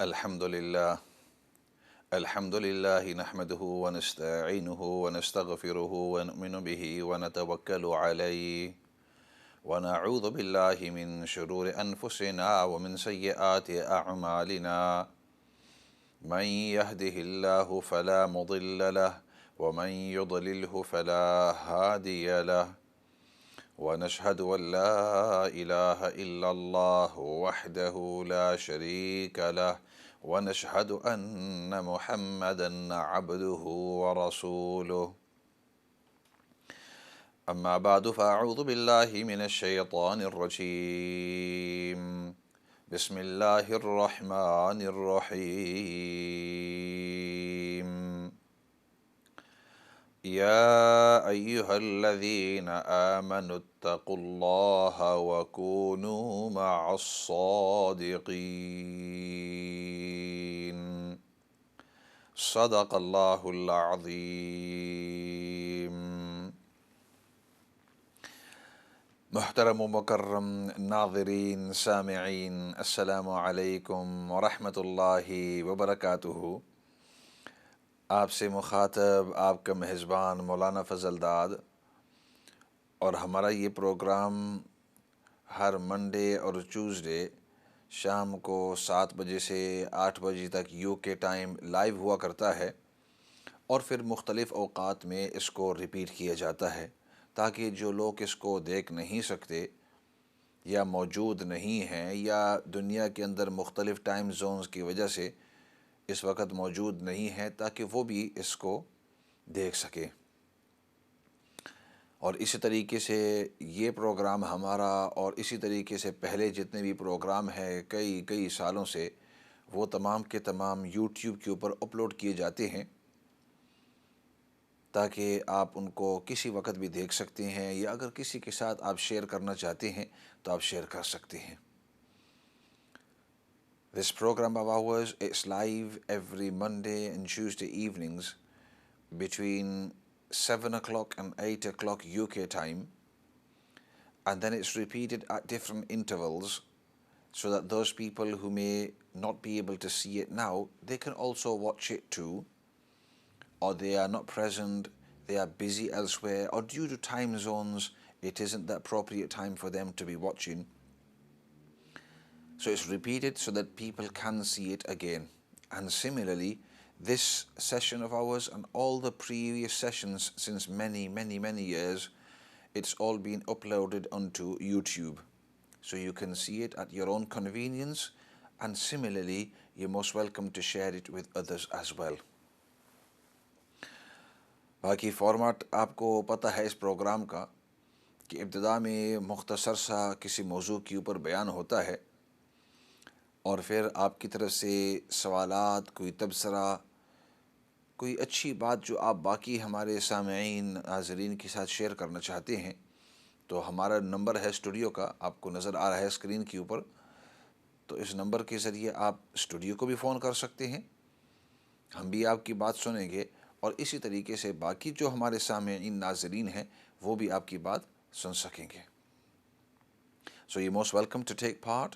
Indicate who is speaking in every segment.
Speaker 1: الحمد لله الحمد لله نحمده ونستعينه ونستغفره ونؤمن به ونتوكل عليه ونعوذ بالله من شرور أنفسنا ومن سيئات أعمالنا. من يهده الله فلا مضل له ومن يضلله فلا هادي له، ونشهد أن لا إله إلا الله وحده لا شريك له، ونشهد أن محمدا عبده ورسوله. أما بعد فأعوذ بالله من الشيطان الرجيم. بسم الله الرحمن الرحيم. يا أيها الذين آمنوا اتقوا الله وكونوا مع الصادقين. صدق الله العظيم. محترم و مکرم ناظرین سامعین، السلام علیکم ورحمۃ اللہ وبرکاتہ. آپ سے مخاطب آپ کا میزبان مولانا فضل داد، اور ہمارا یہ پروگرام ہر منڈے اور ٹیوزڈے شام کو 7 بجے سے 8 بجے تک UK ٹائم لائیو ہوا کرتا ہے، اور پھر مختلف اوقات میں اس کو ریپیٹ کیا جاتا ہے تاکہ جو لوگ اس کو دیکھ نہیں سکتے یا موجود نہیں ہیں یا دنیا کے اندر مختلف ٹائم زونز کی وجہ سے اس وقت موجود نہیں ہیں، تاکہ وہ بھی اس کو دیکھ سکیں. اور اسی طریقے سے یہ پروگرام ہمارا اور اسی طریقے سے پہلے جتنے بھی پروگرام ہیں کئی سالوں سے، وہ تمام کے تمام YouTube کے اوپر اپلوڈ کیے جاتے ہیں تاکہ آپ ان کو کسی وقت بھی دیکھ سکتے ہیں، یا اگر کسی کے ساتھ آپ شیئر کرنا چاہتے ہیں تو آپ شیئر کر سکتے ہیں. This program of ours is live every Monday and Tuesday evenings between 7 o'clock and 8 o'clock UK time, and then it's repeated at different intervals so that those people who may not be able to see it now, they can also watch it too, or they are not present, they are busy elsewhere, or due to time zones, it isn't the appropriate time for them to be watching. So it's repeated so that people can see it again. And similarly, this session of ours and all the previous sessions since many years, it's all been uploaded onto YouTube. So you can see it at your own convenience, and similarly, you're most welcome to share it with others as well. باقی format آپ کو پتہ ہے اس programme کا کہ ابتدا میں مختصر سا کسی موضوع کے اوپر بیان ہوتا ہے، اور پھر آپ کی طرف سے سوالات، کوئی تبصرہ، کوئی اچھی بات جو آپ باقی ہمارے سامعین ناظرین کے ساتھ شیئر کرنا چاہتے ہیں، تو ہمارا نمبر ہے اسٹوڈیو کا، آپ کو نظر آ رہا ہے اسکرین کے اوپر. تو اس نمبر کے ذریعے آپ اسٹوڈیو کو بھی فون کر سکتے ہیں، ہم بھی آپ کی بات سنیں گے، اور اسی طریقے سے باقی جو ہمارے سامعین ناظرین ہیں وہ بھی آپ کی بات سن سکیں گے. So you're most welcome to take part.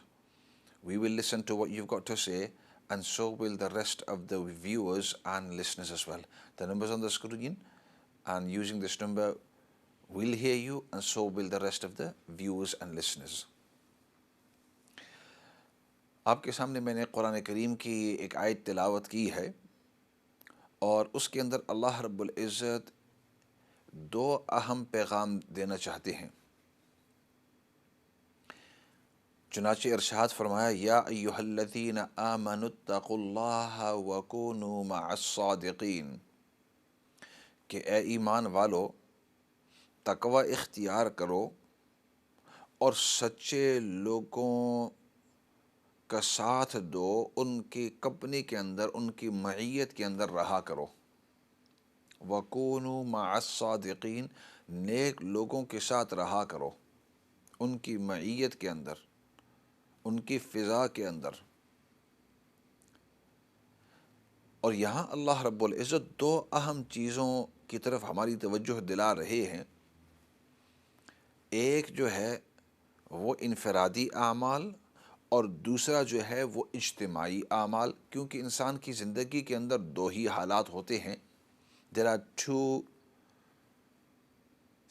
Speaker 1: We will listen to what you've got to say, and so will the rest of the viewers and listeners as well. The number's on the screen, and using this number, we'll hear you, and so will the rest of the viewers and listeners. آپ کے سامنے میں نے قرآن کریم کی ایک آیت تلاوت کی ہے، اور اس کے اندر اللہ رب العزت 2 اہم پیغام دینا چاہتے ہیں. چنانچہ ارشاد فرمایا، یا ایھا الذین آمنوا اتقوا اللہ وکونوا مع الصادقین، کہ اے ایمان والو تقوی اختیار کرو اور سچے لوگوں کا ساتھ دو، ان کی کمپنی کے اندر، ان کی معیت کے اندر رہا کرو. وکونوا مع الصادقین، نیک لوگوں کے ساتھ رہا کرو، ان کی معیت کے اندر، ان کی فضا کے اندر. اور یہاں اللہ رب العزت 2 اہم چیزوں کی طرف ہماری توجہ دلا رہے ہیں. ایک جو ہے وہ انفرادی اعمال، اور دوسرا جو ہے وہ اجتماعی اعمال، کیونکہ انسان کی زندگی کے اندر دو ہی حالات ہوتے ہیں. There are two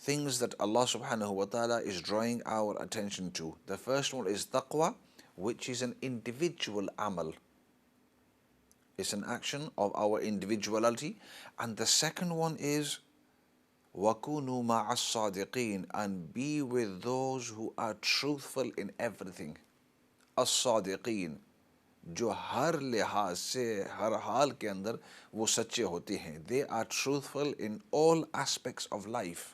Speaker 1: things that Allah subhanahu wa ta'ala is drawing our attention to. The first one is taqwa, which is an individual amal. It's an action of our individuality. And the second one is وَكُونُوا مَعَ الصَّادِقِينَ, and be with those who are truthful in everything. الصادقین، جو ہر لحاظ سے ہر حال کے اندر وہ سچے ہوتے ہیں. They are truthful in all aspects of life.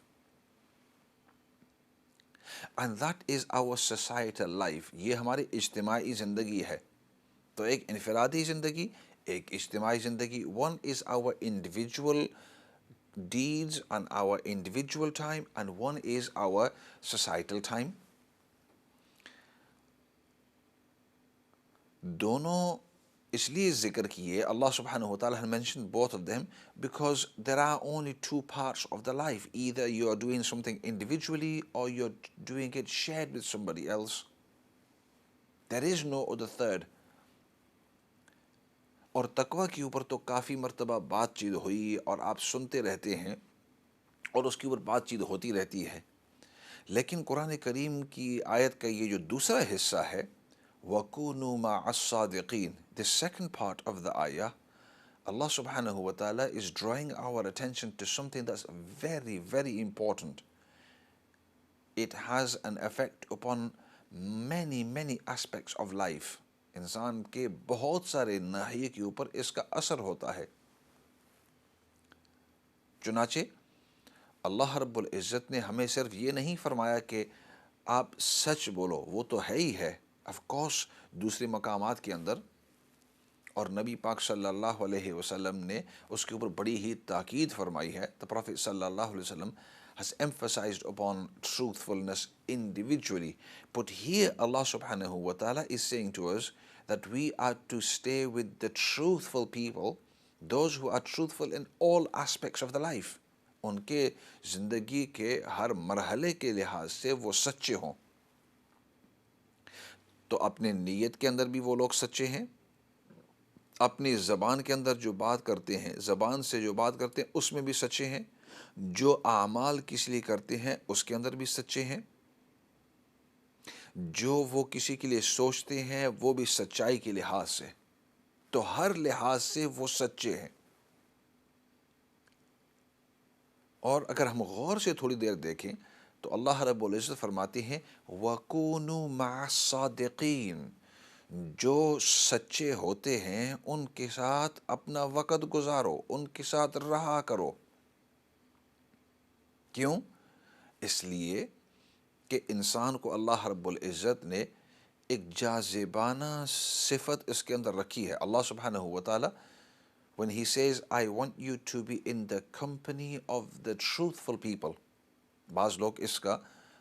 Speaker 1: And that is our societal life. یہ ہماری اجتماعی زندگی ہے. تو ایک انفرادی زندگی، ایک اجتماعی زندگی. One is our individual deeds and our individual time, and one is our societal time. دونوں اس لیے ذکر کیے اللہ سبحانہ و تعالیٰ has mentioned both of them because there are only two parts of the life. Either you are doing something individually or you're doing it shared with somebody else. There is no other third. اور تقوی کے اوپر تو کافی مرتبہ بات چیت ہوئی اور آپ سنتے رہتے ہیں اور اس کے اوپر بات چیت ہوتی رہتی ہے. لیکن قرآن کریم کی آیت کا یہ جو دوسرا حصہ ہے وَكُونُوا مَعَ الصَّادِقِينَ, the second part of the ayah, Allah subhanahu wa ta'ala is drawing our attention to something that's very, very important. It has an effect upon many, many aspects of life. انسان کے بہت سارے ناحیے کے اوپر اس کا اثر ہوتا ہے. چنانچہ اللہ رب العزت نے ہمیں صرف یہ نہیں فرمایا کہ آپ سچ بولو، وہ تو ہے ہی ہے آف کورس دوسرے مقامات کے اندر، اور نبی پاک صلی اللہ علیہ وسلم نے اس کے اوپر بڑی ہی تاکید فرمائی ہے. The Prophet صلی اللہ علیہ وسلم has emphasized upon truthfulness individually. But here Allah subhanahu wa ta'ala is saying to us that we are to stay with the truthful people, those who are truthful in all aspects of the life. ان کے زندگی کے ہر مرحلے کے لحاظ سے وہ سچے ہوں. تو اپنے نیت کے اندر بھی وہ لوگ سچے ہیں، اپنی زبان کے اندر جو بات کرتے ہیں، زبان سے جو بات کرتے ہیں اس میں بھی سچے ہیں، جو اعمال کسی لیے کرتے ہیں اس کے اندر بھی سچے ہیں، جو وہ کسی کے لیے سوچتے ہیں وہ بھی سچائی کے لحاظ سے. تو ہر لحاظ سے وہ سچے ہیں. اور اگر ہم غور سے تھوڑی دیر دیکھیں تو اللہ رب العزت فرماتے ہیں وَكُونُوا مَعَ الصَّادِقِينَ، جو سچے ہوتے ہیں ان کے ساتھ اپنا وقت گزارو، ان کے ساتھ رہا کرو. کیوں؟ اس لیے کہ انسان کو اللہ رب العزت نے ایک جاذبانہ صفت اس کے اندر رکھی ہے. اللہ سبحانہ و تعالی when he says I want you to be in the company of the truthful people، بعض لوگ اس کا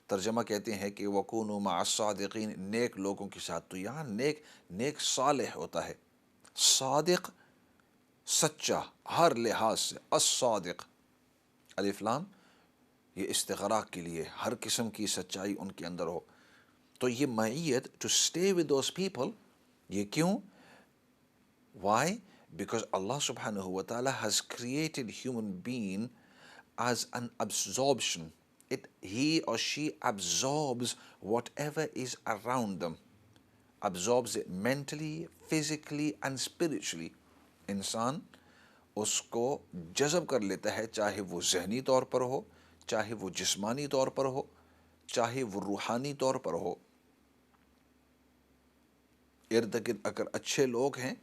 Speaker 1: ترجمہ کہتے ہیں کہ وَكُونُوا مَعَ الصَّادِقِينَ، نیک لوگوں کے ساتھ. تو یہاں نیک صالح ہوتا ہے، صادق سچا ہر لحاظ سے. الصادق الف لام یہ استغراق کے لیے ہر قسم کی سچائی ان کے اندر ہو. تو یہ معیت to stay with those people، یہ کیوں؟ Why? Because Allah subhanahu wa ta'ala has created human being as an absorption. He or she absorbs whatever is around them, absorbs it mentally, physically and spiritually. انسان اس کو جذب کر لیتا ہے، چاہے وہ ذہنی طور پر ہو، چاہے وہ جسمانی طور پر ہو، چاہے وہ روحانی طور پر ہو. ارد گرد اگر اچھے لوگ ہیں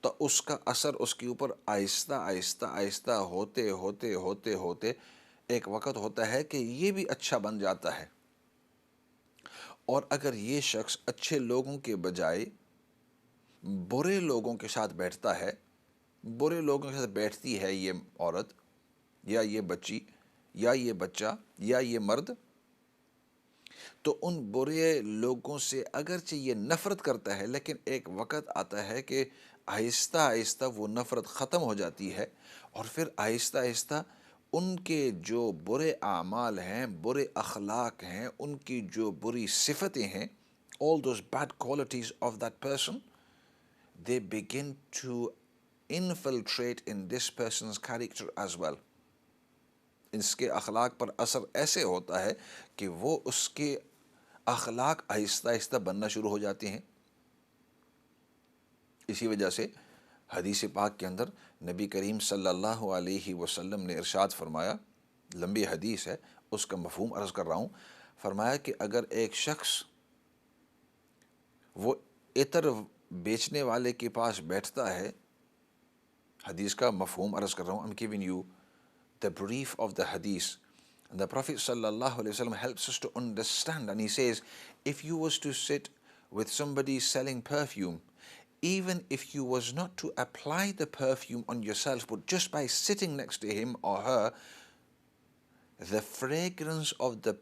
Speaker 1: تو اس کا اثر اس کے اوپر آہستہ آہستہ آہستہ ہوتے ہوتے ہوتے ہوتے ایک وقت ہوتا ہے کہ یہ بھی اچھا بن جاتا ہے. اور اگر یہ شخص اچھے لوگوں کے بجائے برے لوگوں کے ساتھ بیٹھتا ہے، برے لوگوں کے ساتھ بیٹھتی ہے یہ عورت یا یہ بچی یا یہ بچہ یا یہ مرد، تو ان برے لوگوں سے اگرچہ یہ نفرت کرتا ہے لیکن ایک وقت آتا ہے کہ آہستہ آہستہ وہ نفرت ختم ہو جاتی ہے، اور پھر آہستہ آہستہ ان کے جو برے اعمال ہیں، برے اخلاق ہیں، ان کی جو بری صفتیں ہیں all those bad qualities of that person, they begin to infiltrate in this person's character as well. اس کے اخلاق پر اثر ایسے ہوتا ہے کہ وہ اس کے اخلاق آہستہ آہستہ بننا شروع ہو جاتے ہیں. اسی وجہ سے حدیث پاک کے اندر نبی کریم صلی اللہ علیہ وسلم نے ارشاد فرمایا، لمبی حدیث ہے، اس کا مفہوم عرض کر رہا ہوں. فرمایا کہ اگر ایک شخص وہ عطر بیچنے والے کے پاس بیٹھتا ہے، حدیث کا مفہوم عرض کر رہا ہوں. I'm giving you the brief of the hadith. And the Prophet sallallahu alaihi wasallam helps us to understand, and he says, if you was to sit with somebody selling perfume, even if you was not to apply the perfume on yourself, but just by sitting next to him or her, the fragrance of the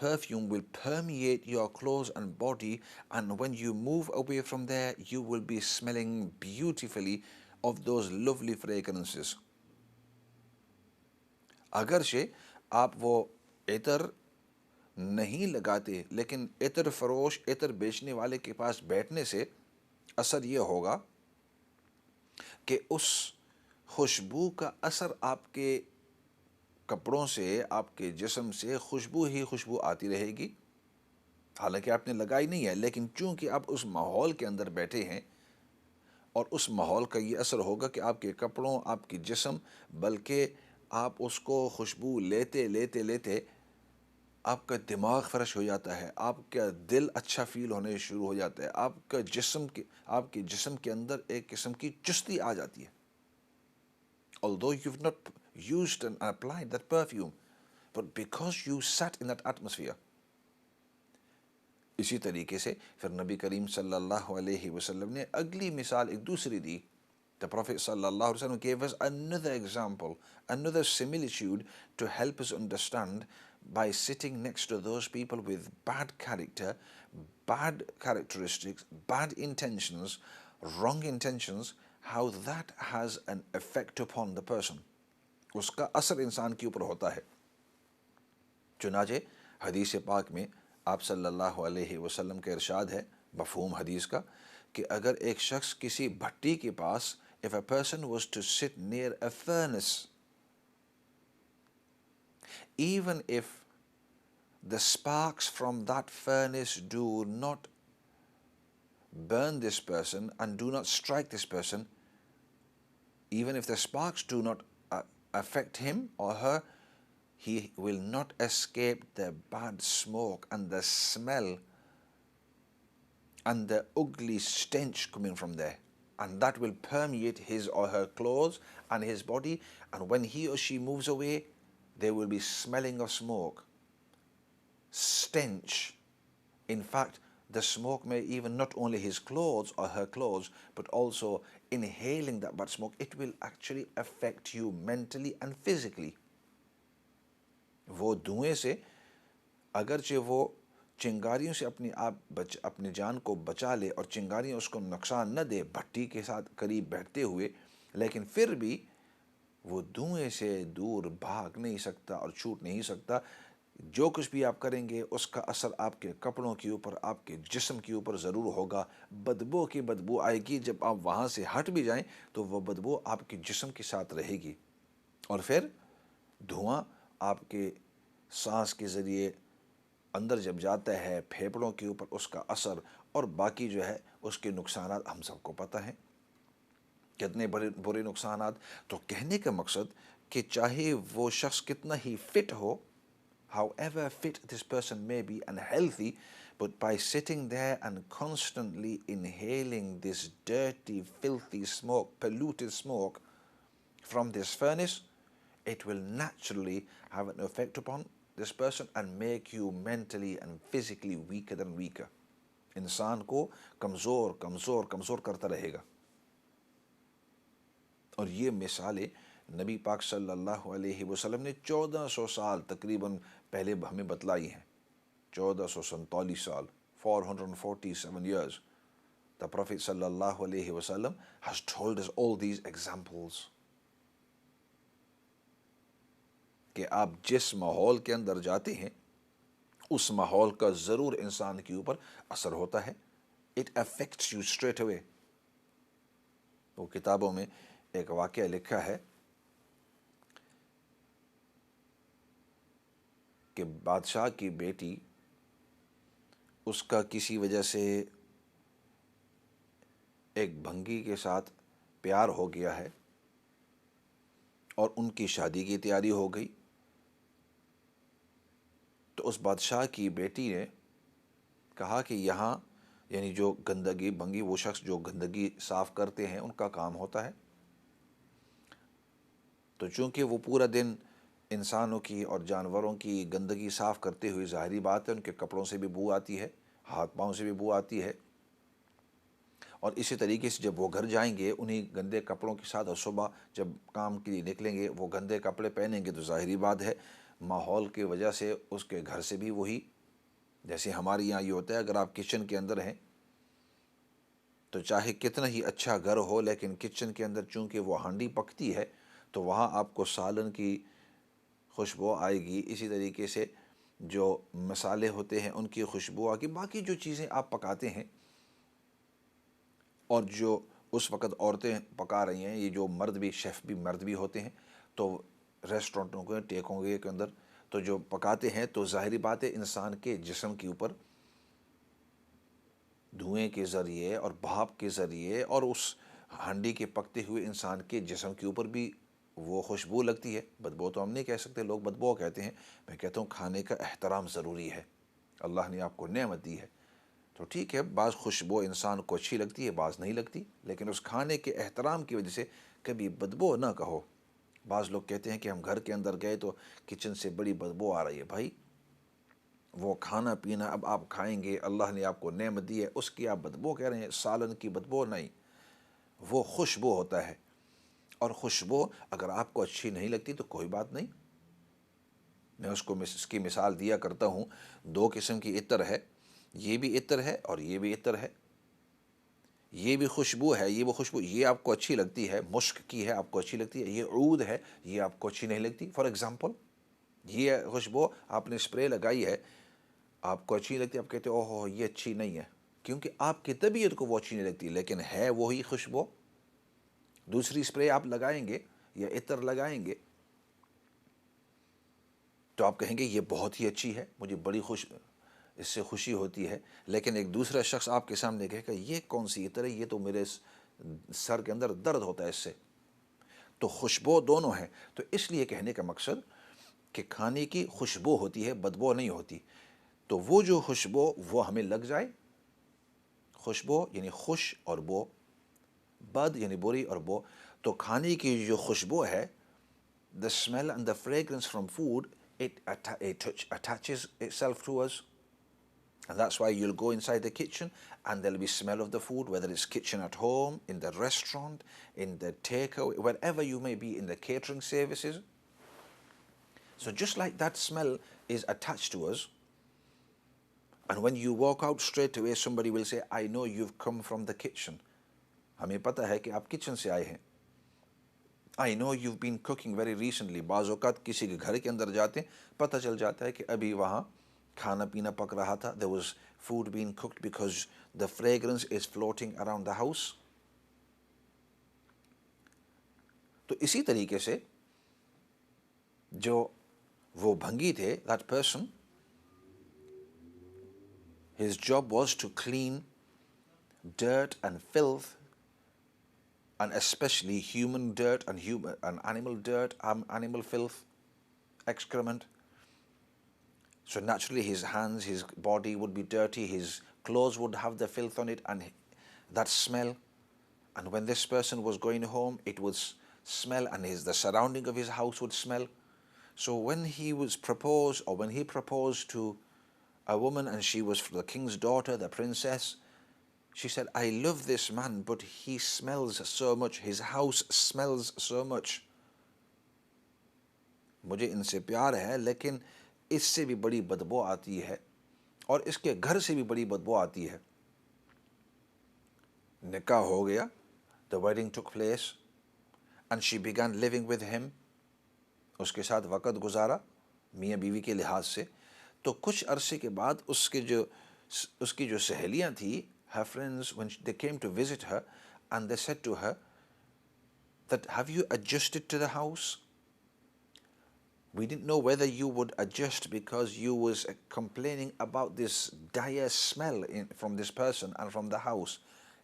Speaker 1: perfume will permeate your clothes and body, and when you move away from there, you will be smelling beautifully of those lovely fragrances. اگرچہ آپ وہ عطر نہیں لگاتے، لیکن عطر فروش، عطر بیچنے والے کے پاس بیٹھنے سے اثر یہ ہوگا کہ اس خوشبو کا اثر آپ کے کپڑوں سے، آپ کے جسم سے خوشبو ہی خوشبو آتی رہے گی. حالانکہ آپ نے لگائی نہیں ہے، لیکن چونکہ آپ اس ماحول کے اندر بیٹھے ہیں، اور اس ماحول کا یہ اثر ہوگا کہ آپ کے کپڑوں، آپ کی جسم، بلکہ آپ اس کو خوشبو لیتے لیتے لیتے آپ کا دماغ فریش ہو جاتا ہے، آپ کا دل اچھا فیل ہونے شروع ہو جاتا ہے، آپ کے جسم کے اندر ایک قسم کی چستی آ جاتی ہے. Although you've not used and applied that perfume, but because you sat in that atmosphere. اسی طریقے سے پھر نبی کریم صلی اللہ علیہ وسلم نے اگلی مثال ایک دوسری دی. The Prophet صلی اللہ علیہ وسلم gave us another example, another similitude to help us understand by sitting next to those people with bad character, bad characteristics, bad intentions, wrong intentions, how that has an effect upon the person. اس کا اثر انسان کے اوپر ہوتا ہے. چنانچہ حدیث پاک میں آپ صلی اللہ علیہ وسلم کا ارشاد ہے، مفہوم حدیث کا، کہ اگر ایک شخص کسی بھٹی کے پاس، if a person was to sit near a furnace, even if the sparks from that furnace do not burn this person and do not strike this person, even if the sparks do not affect him or her, he will not escape the bad smoke and the smell and the ugly stench coming from there. And that will permeate his or her clothes and his body. And when he or she moves away, they will be smelling of smoke, stench. In fact, the smoke may even not only his clothes or her clothes, but also inhaling that bad smoke, it will actually affect you mentally and physically. وہ دھوئیں سے اگرچہ وہ چنگاریوں سے اپنی جان کو بچا لے اور چنگاریاں اس کو نقصان نہ دے بھٹی کے ساتھ قریب بیٹھتے ہوئے، لیکن پھر بھی وہ دھوئیں سے دور بھاگ نہیں سکتا اور چھوٹ نہیں سکتا. جو کچھ بھی آپ کریں گے اس کا اثر آپ کے کپڑوں کے اوپر، آپ کے جسم کے اوپر ضرور ہوگا. بدبو کی بدبو آئے گی، جب آپ وہاں سے ہٹ بھی جائیں تو وہ بدبو آپ کے جسم کے ساتھ رہے گی. اور پھر دھواں آپ کے سانس کے ذریعے اندر جب جاتا ہے، پھیپھڑوں کے اوپر اس کا اثر اور باقی جو ہے اس کے نقصانات ہم سب کو پتہ ہیں کتنے برے نقصانات. تو کہنے کا مقصد کہ چاہے وہ شخص کتنا ہی فٹ ہو، however fit this person may be and healthy, but by sitting there and constantly inhaling this dirty, filthy smoke, polluted smoke from this furnace, it will naturally have an effect upon this person and make you mentally and physically weaker than weaker. انسان کو کمزور کمزور کمزور کرتا رہے گا. اور یہ مثالیں نبی پاک صلی اللہ علیہ وسلم نے 1400 سال تقریباً پہلے ہمیں بتلائی ہیں. 1447 سال, 447 years. The Prophet صلی اللہ علیہ وسلم has told us all these examples. کہ آپ جس ماحول کے اندر جاتے ہیں اس ماحول کا ضرور انسان کے اوپر اثر ہوتا ہے. It affects you straight away. وہ کتابوں میں ایک واقعہ لکھا ہے کہ بادشاہ کی بیٹی، اس کا کسی وجہ سے ایک بھنگی کے ساتھ پیار ہو گیا ہے اور ان کی شادی کی تیاری ہو گئی. تو اس بادشاہ کی بیٹی نے کہا کہ یہاں یعنی جو گندگی بھنگی، وہ شخص جو گندگی صاف کرتے ہیں ان کا کام ہوتا ہے. تو چونکہ وہ پورا دن انسانوں کی اور جانوروں کی گندگی صاف کرتے ہوئے، ظاہری بات ہے ان کے کپڑوں سے بھی بو آتی ہے، ہاتھ پاؤں سے بھی بو آتی ہے، اور اسی طریقے سے جب وہ گھر جائیں گے انہیں گندے کپڑوں کے ساتھ، اور صبح جب کام کے لیے نکلیں گے وہ گندے کپڑے پہنیں گے، تو ظاہری بات ہے ماحول کی وجہ سے اس کے گھر سے بھی وہی، جیسے ہمارے یہاں یہ ہوتا ہے اگر آپ کچن کے اندر ہیں تو چاہے کتنا ہی اچھا گھر ہو، لیکن کچن کے اندر چونکہ وہ ہانڈی پکتی ہے تو وہاں آپ کو سالن کی خوشبو آئے گی. اسی طریقے سے جو مسالے ہوتے ہیں ان کی خوشبو آئے گی. باقی جو چیزیں آپ پکاتے ہیں اور جو اس وقت عورتیں پکا رہی ہیں، یہ جو مرد بھی، شیف بھی مرد بھی ہوتے ہیں، تو ریسٹورنٹوں کے ٹیکوں کے اندر تو جو پکاتے ہیں تو ظاہری بات ہے انسان کے جسم کے اوپر دھوئیں کے ذریعے اور بھاپ کے ذریعے اور اس ہانڈی کے پکتے ہوئے انسان کے جسم کے اوپر بھی وہ خوشبو لگتی ہے. بدبو تو ہم نہیں کہہ سکتے، لوگ بدبو کہتے ہیں. میں کہتا ہوں کھانے کا احترام ضروری ہے. اللہ نے آپ کو نعمت دی ہے تو ٹھیک ہے، بعض خوشبو انسان کو اچھی لگتی ہے، بعض نہیں لگتی، لیکن اس کھانے کے احترام کی وجہ سے کبھی بدبو نہ کہو. بعض لوگ کہتے ہیں کہ ہم گھر کے اندر گئے تو کچن سے بڑی بدبو آ رہی ہے. بھائی وہ کھانا پینا اب آپ کھائیں گے، اللہ نے آپ کو نعمت دی ہے، اس کی آپ بدبو کہہ رہے ہیں. سالن کی بدبو نہیں، وہ خوشبو ہوتا ہے. اور خوشبو اگر آپ کو اچھی نہیں لگتی تو کوئی بات نہیں. میں اس کی مثال دیا کرتا ہوں. 2 قسم کی عطر ہے، یہ بھی عطر ہے اور یہ بھی عطر ہے. یہ بھی خوشبو ہے، یہ وہ خوشبو، یہ آپ کو اچھی لگتی ہے، مشک کی ہے، آپ کو اچھی لگتی ہے. یہ عود ہے، یہ آپ کو اچھی نہیں لگتی. فار ایگزامپل یہ خوشبو آپ نے اسپرے لگائی ہے، آپ کو اچھی لگتی ہے، آپ کہتے ہیں اوہ یہ اچھی نہیں ہے، کیونکہ آپ کی طبیعت کو وہ اچھی نہیں لگتی، لیکن ہے وہی خوشبو. دوسری اسپرے آپ لگائیں گے یا عطر لگائیں گے تو آپ کہیں گے یہ بہت ہی اچھی ہے، مجھے بڑی اس سے خوشی ہوتی ہے. لیکن ایک دوسرا شخص آپ کے سامنے کہے گا یہ کون سی عطر ہے، یہ تو میرے سر کے اندر درد ہوتا ہے اس سے. تو خوشبو دونوں ہیں. تو اس لیے کہنے کا مقصد کہ کھانے کی خوشبو ہوتی ہے، بدبو نہیں ہوتی. تو وہ جو خوشبو وہ ہمیں لگ جائے، خوشبو یعنی خوش اور بو، بد یعنی بری اور بو. تو کھانے کی جو خوشبو ہے، the smell and the fragrance from food, it attaches itself to us. And that's why you'll go inside the kitchen and there'll be smell of the food, whether it's kitchen at home, in the restaurant, in the takeaway, wherever you may be in the catering services. So just like that smell is attached to us, and when you walk out straight away, somebody will say, I know you've come from the kitchen. ہمیں پتہ ہے کہ آپ kitchen سے آئے ہیں. I know you've been cooking very recently. بعض اوقات کسی کے گھر کے اندر جاتے ہیں، پتہ چل جاتا ہے کہ ابھی وہاں کھانا پینا پک رہا تھا. There was food being cooked because the fragrance is floating around the house. تو اسی طریقے سے جو وہ بھنگی تھے، that person, his job was to clean dirt and filth, and especially human dirt and animal dirt, animal filth, excrement. So naturally his hands, his body would be dirty, his clothes would have the filth on it and that smell. And when this person was going home, it would smell, and the surrounding of his house would smell. So when he was proposed, or when he proposed to a woman and she was the king's daughter, the princess, she said, I love this man, but he smells so much, his house smells so much. مجھے ان سے پیار ہے لیکن اس سے بھی بڑی بدبو آتی ہے اور اس کے گھر سے بھی بڑی بدبو آتی ہے. نکاح ہو گیا, the wedding took place and she began living with him. اس کے ساتھ وقت گزارا میاں بیوی کے لحاظ سے. تو کچھ عرصے کے بعد اس کی جو سہیلیاں تھیں, her friends, when they came to visit her, and they said to her that, have you adjusted to the house? We didn't know whether you would adjust because you was complaining about this dire smell from this person and from the house.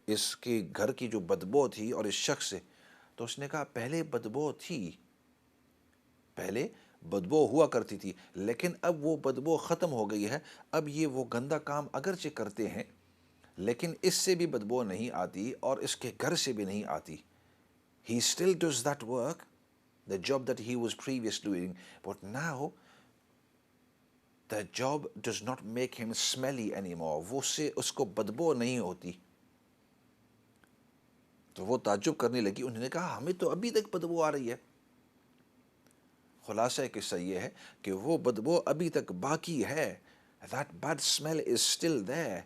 Speaker 1: اس کے گھر کی جو بدبو تھی اور اس شخص سے. تو اس نے کہا پہلے بدبو تھی, پہلے بدبو ہوا کرتی تھی, لیکن اب وہ بدبو ختم ہو گئی ہے. اب یہ وہ گندا کام اگرچہ کرتے ہیں لیکن اس سے بھی بدبو نہیں آتی اور اس کے گھر سے بھی نہیں آتی. He still does that work, the job that he was previously doing, but now the job does not make him smelly anymore. وہ سے اس کو بدبو نہیں ہوتی. تو وہ تعجب کرنے لگی. انہوں نے کہا ہمیں تو ابھی تک بدبو آ رہی ہے. خلاصہ قصہ یہ ہے کہ وہ بدبو ابھی تک باقی ہے. That bad smell is still there,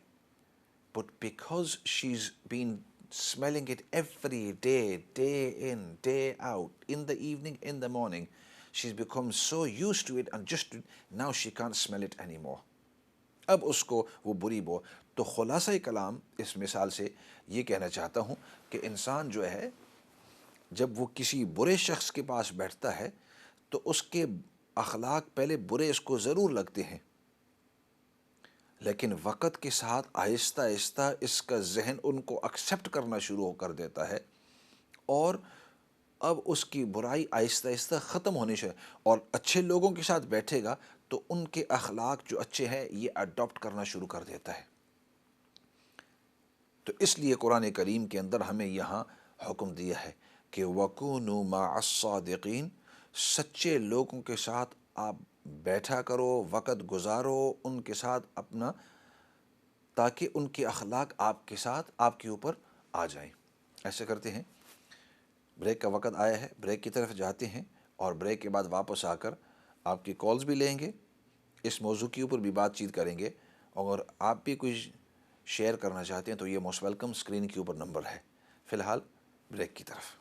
Speaker 1: but because she's been smelling it every day, day in, day out, in the evening, in the morning, she's become so used to it and just now she can't smell it anymore. اب اس کو وہ بری بو. تو خلاصہ کلام اس مثال سے یہ کہنا چاہتا ہوں کہ انسان جو ہے جب وہ کسی برے شخص کے پاس بیٹھتا ہے تو اس کے اخلاق پہلے برے اس کو ضرور لگتے ہیں, لیکن وقت کے ساتھ آہستہ آہستہ اس کا ذہن ان کو ایکسیپٹ کرنا شروع کر دیتا ہے اور اب اس کی برائی آہستہ آہستہ ختم ہونی چاہیے, اور اچھے لوگوں کے ساتھ بیٹھے گا تو ان کے اخلاق جو اچھے ہیں یہ اڈاپٹ کرنا شروع کر دیتا ہے. تو اس لیے قرآن کریم کے اندر ہمیں یہاں حکم دیا ہے کہ وَكُونُوا مَعَ الصَّادِقِينَ, سچے لوگوں کے ساتھ آپ بیٹھا کرو, وقت گزارو ان کے ساتھ اپنا, تاکہ ان کے اخلاق آپ کے ساتھ آپ کے اوپر آ جائیں. ایسے کرتے ہیں, بریک کا وقت آیا ہے, بریک کی طرف جاتے ہیں اور بریک کے بعد واپس آ کر آپ کی کالز بھی لیں گے, اس موضوع کے اوپر بھی بات چیت کریں گے, اور آپ بھی کچھ شیئر کرنا چاہتے ہیں تو یہ موسٹ ویلکم. اسکرین کے اوپر نمبر ہے. فی الحال بریک کی طرف.